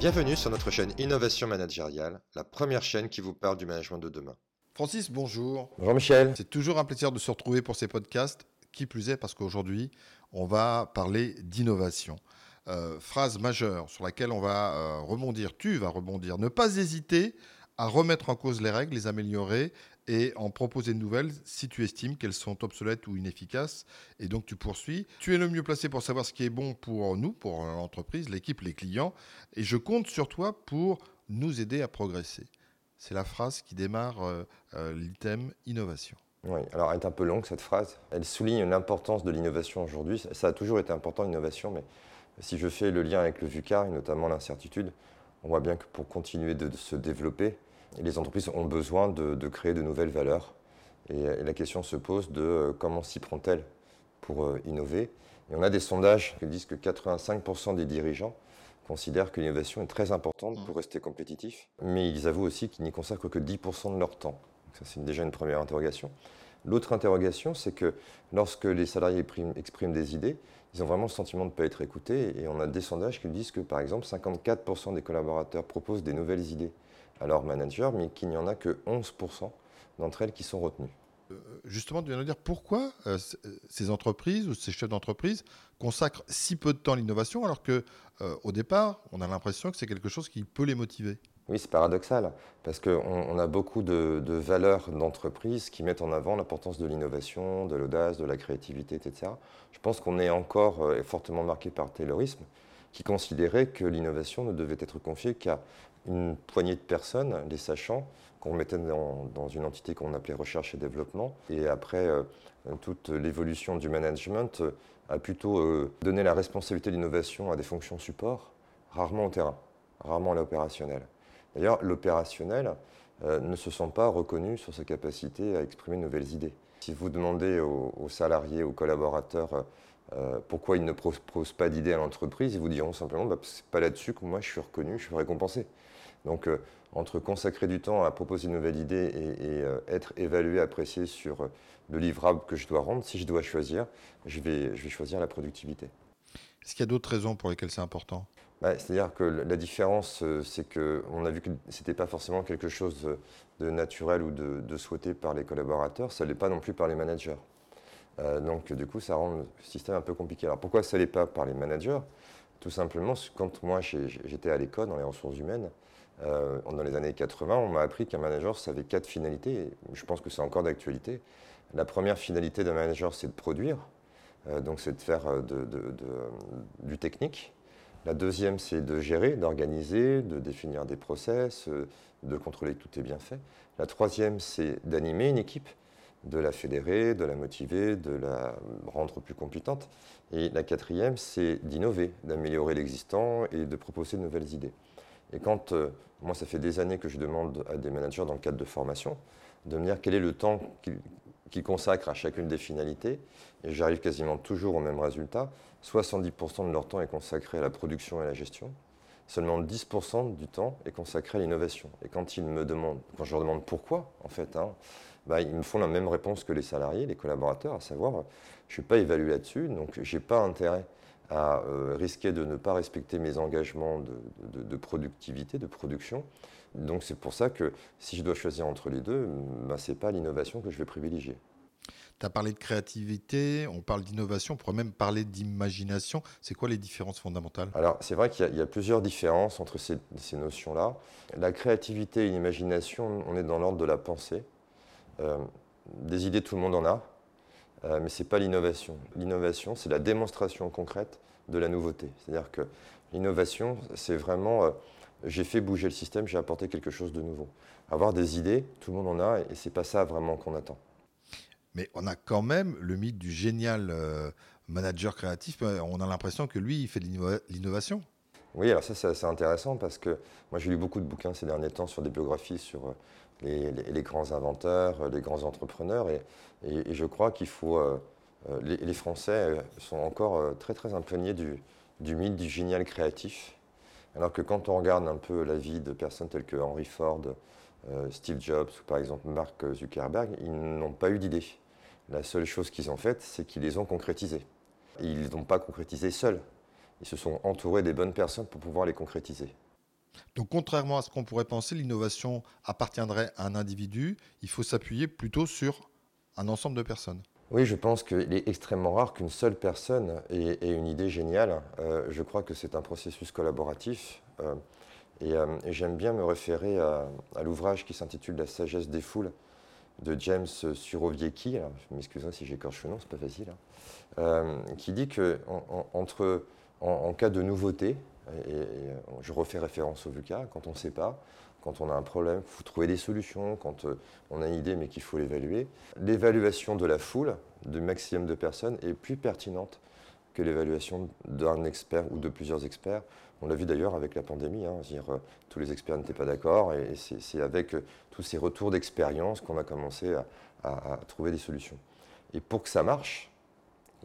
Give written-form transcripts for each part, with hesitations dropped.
Bienvenue sur notre chaîne Innovation Managériale, la première chaîne qui vous parle du management de demain. Francis, bonjour. Bonjour Michel. C'est toujours un plaisir de se retrouver pour ces podcasts, qui plus est parce qu'aujourd'hui, on va parler d'innovation. Phrase majeure sur laquelle on va rebondir, tu vas rebondir. Ne pas hésiter à remettre en cause les règles, les améliorer et en proposer de nouvelles si tu estimes qu'elles sont obsolètes ou inefficaces. Et donc tu poursuis. Tu es le mieux placé pour savoir ce qui est bon pour nous, pour l'entreprise, l'équipe, les clients. Et je compte sur toi pour nous aider à progresser. C'est la phrase qui démarre l'item innovation. Oui, alors elle est un peu longue cette phrase. Elle souligne l'importance de l'innovation aujourd'hui. Ça a toujours été important l'innovation, mais si je fais le lien avec le VUCA et notamment l'incertitude, on voit bien que pour continuer de se développer, les entreprises ont besoin de créer de nouvelles valeurs. Et la question se pose de comment s'y prend-elle pour innover. Et on a des sondages qui disent que 85% des dirigeants considèrent que l'innovation est très importante pour rester compétitif, mais ils avouent aussi qu'ils n'y consacrent que 10% de leur temps. Donc ça, c'est déjà une première interrogation. L'autre interrogation, c'est que lorsque les salariés expriment des idées, ils ont vraiment le sentiment de ne pas être écoutés. Et on a des sondages qui disent que, par exemple, 54% des collaborateurs proposent des nouvelles idées à leur manager, mais qu'il n'y en a que 11% d'entre elles qui sont retenues. Justement, tu viens de dire pourquoi ces entreprises ou ces chefs d'entreprise consacrent si peu de temps à l'innovation, alors qu'au départ, on a l'impression que c'est quelque chose qui peut les motiver. Oui, c'est paradoxal, parce qu'on a beaucoup de valeurs d'entreprise qui mettent en avant l'importance de l'innovation, de l'audace, de la créativité, etc. Je pense qu'on est encore fortement marqué par le Taylorisme, qui considérait que l'innovation ne devait être confiée qu'à une poignée de personnes, les sachants, qu'on mettait dans une entité qu'on appelait recherche et développement. Et après, toute l'évolution du management a plutôt donné la responsabilité de l'innovation à des fonctions support, rarement au terrain, rarement à l'opérationnel. D'ailleurs, l'opérationnel ne se sent pas reconnu sur sa capacité à exprimer de nouvelles idées. Si vous demandez aux salariés, aux collaborateurs pourquoi ils ne proposent pas d'idées à l'entreprise, ils vous diront simplement c'est pas là-dessus que moi je suis reconnu, je suis récompensé. Donc entre consacrer du temps à proposer une nouvelle idée et être évalué, apprécié sur le livrable que je dois rendre, si je dois choisir, je vais choisir la productivité. Est-ce qu'il y a d'autres raisons pour lesquelles c'est important ? C'est-à-dire que la différence, c'est qu'on a vu que ce n'était pas forcément quelque chose de naturel ou de souhaité par les collaborateurs, ça ne l'est pas non plus par les managers. Donc du coup, ça rend le système un peu compliqué. Alors pourquoi ça ne l'est pas par les managers ? Tout simplement, quand moi j'étais à l'école, dans les ressources humaines, dans les années 80, on m'a appris qu'un manager, ça avait 4 finalités, et je pense que c'est encore d'actualité. La première finalité d'un manager, c'est de produire, donc c'est de faire du technique. La deuxième, c'est de gérer, d'organiser, de définir des process, de contrôler que tout est bien fait. La troisième, c'est d'animer une équipe, de la fédérer, de la motiver, de la rendre plus compétente. Et la quatrième, c'est d'innover, d'améliorer l'existant et de proposer de nouvelles idées. Et quand, moi, ça fait des années que je demande à des managers dans le cadre de formation, de me dire quel est le temps qu'ils consacrent à chacune des finalités, et j'arrive quasiment toujours au même résultat. 70% de leur temps est consacré à la production et à la gestion. Seulement 10% du temps est consacré à l'innovation. Et quand je leur demande pourquoi, en fait, ils me font la même réponse que les salariés, les collaborateurs, à savoir, je ne suis pas évalué là-dessus, donc je n'ai pas intérêt à risquer de ne pas respecter mes engagements de productivité, de production. Donc c'est pour ça que si je dois choisir entre les deux, ce n'est pas l'innovation que je vais privilégier. Tu as parlé de créativité, on parle d'innovation, on pourrait même parler d'imagination. C'est quoi les différences fondamentales ? Alors c'est vrai qu'il y a plusieurs différences entre ces notions-là. La créativité et l'imagination, on est dans l'ordre de la pensée. Des idées, tout le monde en a. Mais ce n'est pas l'innovation. L'innovation, c'est la démonstration concrète de la nouveauté. C'est-à-dire que l'innovation, c'est vraiment j'ai fait bouger le système, j'ai apporté quelque chose de nouveau. Avoir des idées, tout le monde en a, et ce n'est pas ça vraiment qu'on attend. Mais on a quand même le mythe du génial manager créatif. On a l'impression que lui, il fait de l'innovation. Oui, alors ça, c'est assez intéressant parce que moi, j'ai lu beaucoup de bouquins ces derniers temps sur des biographies sur les grands inventeurs, les grands entrepreneurs, et je crois qu'il faut... les Français sont encore très, très imprégnés du mythe du génial créatif, alors que quand on regarde un peu la vie de personnes telles que Henry Ford, Steve Jobs ou par exemple Mark Zuckerberg, ils n'ont pas eu d'idées. La seule chose qu'ils ont faite, c'est qu'ils les ont concrétisées. Et ils ne les ont pas concrétisées seuls. Ils se sont entourés des bonnes personnes pour pouvoir les concrétiser. Donc, contrairement à ce qu'on pourrait penser, l'innovation appartiendrait à un individu. Il faut s'appuyer plutôt sur un ensemble de personnes. Oui, je pense qu'il est extrêmement rare qu'une seule personne ait une idée géniale. Je crois que c'est un processus collaboratif. Et j'aime bien me référer à l'ouvrage qui s'intitule La sagesse des foules de James Surowiecki. Alors, je m'excuserai si j'écorche le nom, c'est pas facile. Qui dit que en cas de nouveauté, et je refais référence au VUCA, quand on ne sait pas, quand on a un problème, il faut trouver des solutions, quand on a une idée mais qu'il faut l'évaluer, l'évaluation de la foule, du maximum de personnes, est plus pertinente que l'évaluation d'un expert ou de plusieurs experts. On l'a vu d'ailleurs avec la pandémie, tous les experts n'étaient pas d'accord, et c'est avec tous ces retours d'expérience qu'on a commencé à trouver des solutions. Et pour que ça marche,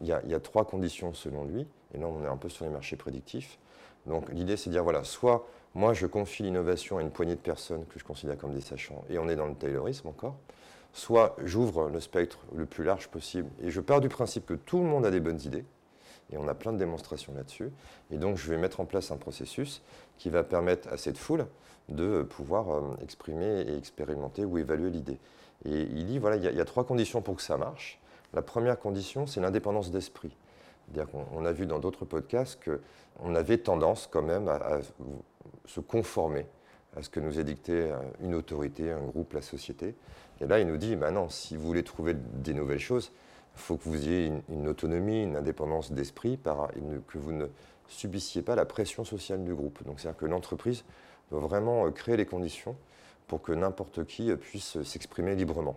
il y a 3 conditions selon lui, et là on est un peu sur les marchés prédictifs. Donc l'idée c'est de dire, voilà, soit moi je confie l'innovation à une poignée de personnes que je considère comme des sachants, et on est dans le taylorisme encore, soit j'ouvre le spectre le plus large possible, et je pars du principe que tout le monde a des bonnes idées, et on a plein de démonstrations là-dessus, et donc je vais mettre en place un processus qui va permettre à cette foule de pouvoir exprimer et expérimenter ou évaluer l'idée. Et il dit, voilà, il y a 3 conditions pour que ça marche. La première condition, c'est l'indépendance d'esprit. C'est-à-dire qu'on a vu dans d'autres podcasts qu'on avait tendance quand même à se conformer à ce que nous édictait une autorité, un groupe, la société. Et là, il nous dit, non, si vous voulez trouver des nouvelles choses, il faut que vous ayez une autonomie, une indépendance d'esprit, que vous ne subissiez pas la pression sociale du groupe. Donc c'est-à-dire que l'entreprise doit vraiment créer les conditions pour que n'importe qui puisse s'exprimer librement.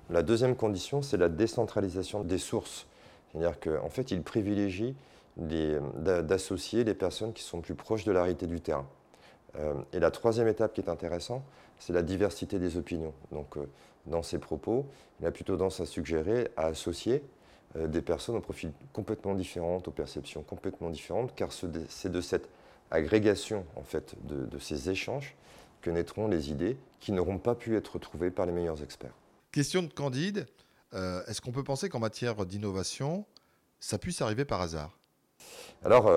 La deuxième condition, c'est la décentralisation des sources. C'est-à-dire qu'en fait, il privilégie d'associer les personnes qui sont plus proches de la réalité du terrain. Et la troisième étape qui est intéressante, c'est la diversité des opinions. Donc, dans ses propos, il a plutôt tendance à suggérer, à associer des personnes aux profils complètement différents, aux perceptions complètement différentes, car c'est de cette agrégation, en fait, de ces échanges, que naîtront les idées qui n'auront pas pu être trouvées par les meilleurs experts. Question de Candide, est-ce qu'on peut penser qu'en matière d'innovation, ça puisse arriver par hasard? Alors,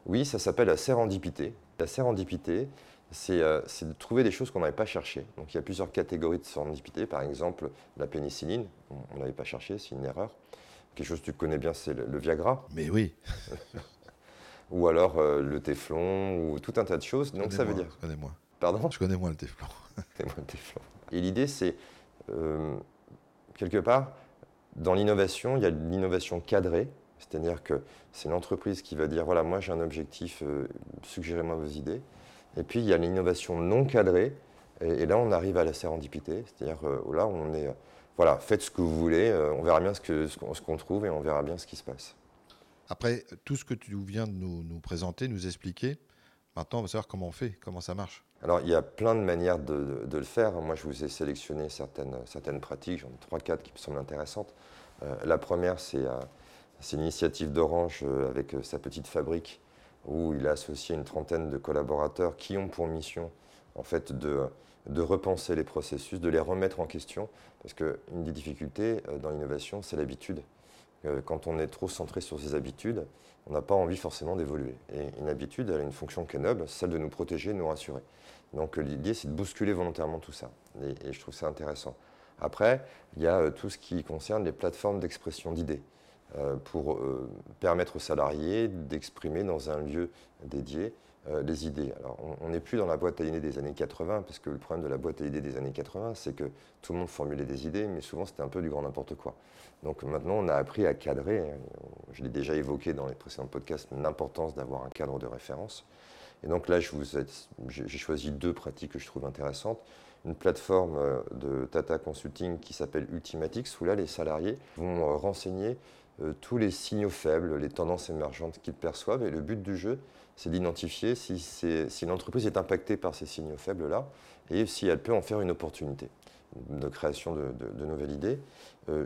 oui, ça s'appelle la sérendipité. La sérendipité, c'est de trouver des choses qu'on n'avait pas cherchées. Donc il y a plusieurs catégories de sérendipité. Par exemple, la pénicilline, on ne l'avait pas cherché, c'est une erreur. Quelque chose que tu connais bien, c'est le Viagra. Mais oui. Ou alors le téflon, ou tout un tas de choses. Donc ça veut dire... Je connais moins. Pardon? Je connais moins le téflon. C'est le téflon. Et l'idée, c'est, quelque part, dans l'innovation, il y a l'innovation cadrée. C'est-à-dire que c'est l'entreprise qui va dire, voilà, moi j'ai un objectif, suggérez-moi vos idées. Et puis il y a l'innovation non cadrée, et là on arrive à la sérendipité, c'est-à-dire là on est, voilà, faites ce que vous voulez, on verra bien ce qu'on trouve et on verra bien ce qui se passe. Après, tout ce que tu viens de nous présenter, nous expliquer, maintenant on va savoir comment on fait, comment ça marche. Alors il y a plein de manières de le faire. Moi je vous ai sélectionné certaines pratiques, j'en ai 3-4 qui me semblent intéressantes. La première, c'est l'initiative d'Orange avec sa petite fabrique où il a associé une trentaine de collaborateurs qui ont pour mission en fait de repenser les processus, de les remettre en question. Parce qu'une des difficultés dans l'innovation, c'est l'habitude. Quand on est trop centré sur ses habitudes, on n'a pas envie forcément d'évoluer. Et une habitude, elle a une fonction qui est noble, celle de nous protéger, de nous rassurer. Donc l'idée, c'est de bousculer volontairement tout ça. Et je trouve ça intéressant. Après, il y a tout ce qui concerne les plateformes d'expression d'idées. Pour permettre aux salariés d'exprimer dans un lieu dédié des idées. Alors, on n'est plus dans la boîte à idées des années 80, parce que le problème de la boîte à idées des années 80, c'est que tout le monde formulait des idées, mais souvent c'était un peu du grand n'importe quoi. Donc maintenant, on a appris à cadrer. Je l'ai déjà évoqué dans les précédents podcasts, l'importance d'avoir un cadre de référence. Et donc là, j'ai choisi 2 pratiques que je trouve intéressantes. Une plateforme de Tata Consulting qui s'appelle Ultimatix, où là, les salariés vont renseigner tous les signaux faibles, les tendances émergentes qu'ils perçoivent. Et le but du jeu, c'est d'identifier si l'entreprise est impactée par ces signaux faibles-là et si elle peut en faire une opportunité de création de nouvelles idées.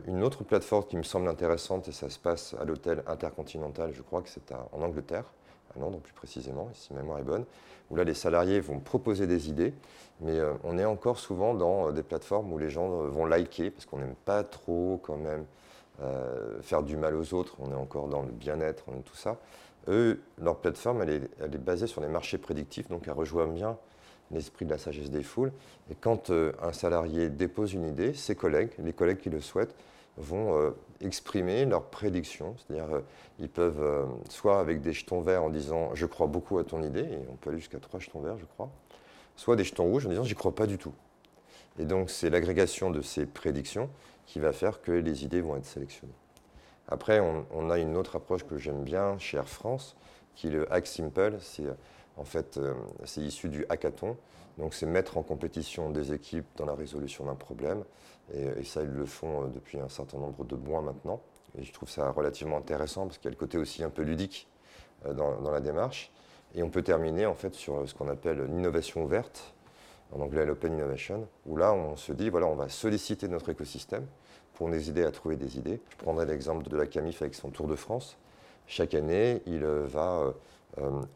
Une autre plateforme qui me semble intéressante, et ça se passe à l'hôtel Intercontinental, je crois que c'est en Angleterre, à Londres plus précisément, si ma mémoire est bonne, où là les salariés vont proposer des idées, mais on est encore souvent dans des plateformes où les gens vont liker, parce qu'on n'aime pas trop quand même faire du mal aux autres, on est encore dans le bien-être, tout ça. Eux, leur plateforme, elle est basée sur les marchés prédictifs, donc elle rejoint bien l'esprit de la sagesse des foules. Et quand un salarié dépose une idée, ses collègues, les collègues qui le souhaitent, vont exprimer leurs prédictions. C'est-à-dire, ils peuvent, soit avec des jetons verts en disant « je crois beaucoup à ton idée », et on peut aller jusqu'à 3 jetons verts, je crois, soit des jetons rouges en disant « j'y crois pas du tout ». Et donc, c'est l'agrégation de ces prédictions qui va faire que les idées vont être sélectionnées. Après, on a une autre approche que j'aime bien chez Air France, qui est le Hack Simple. C'est issu du hackathon. Donc, c'est mettre en compétition des équipes dans la résolution d'un problème. Et ça, ils le font depuis un certain nombre de mois maintenant. Et je trouve ça relativement intéressant parce qu'il y a le côté aussi un peu ludique dans la démarche. Et on peut terminer en fait sur ce qu'on appelle l'innovation ouverte, en anglais l'open innovation, où là, on se dit, voilà, on va solliciter notre écosystème pour nous aider à trouver des idées. Je prendrai l'exemple de la Camif avec son Tour de France. Chaque année, il va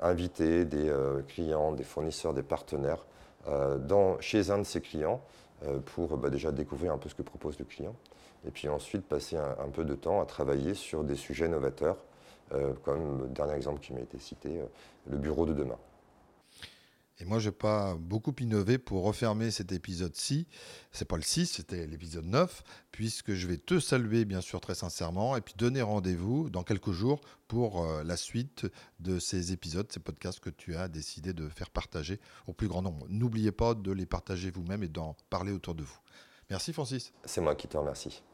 inviter des clients, des fournisseurs, des partenaires chez un de ses clients pour déjà découvrir un peu ce que propose le client et puis ensuite passer un peu de temps à travailler sur des sujets novateurs, comme le dernier exemple qui m'a été cité, le bureau de demain. Et moi, je n'ai pas beaucoup innové pour refermer cet épisode-ci. Ce n'est pas le 6, c'était l'épisode 9, puisque je vais te saluer, bien sûr, très sincèrement, et puis donner rendez-vous dans quelques jours pour la suite de ces épisodes, ces podcasts que tu as décidé de faire partager au plus grand nombre. N'oubliez pas de les partager vous-même et d'en parler autour de vous. Merci, Francis. C'est moi qui te remercie.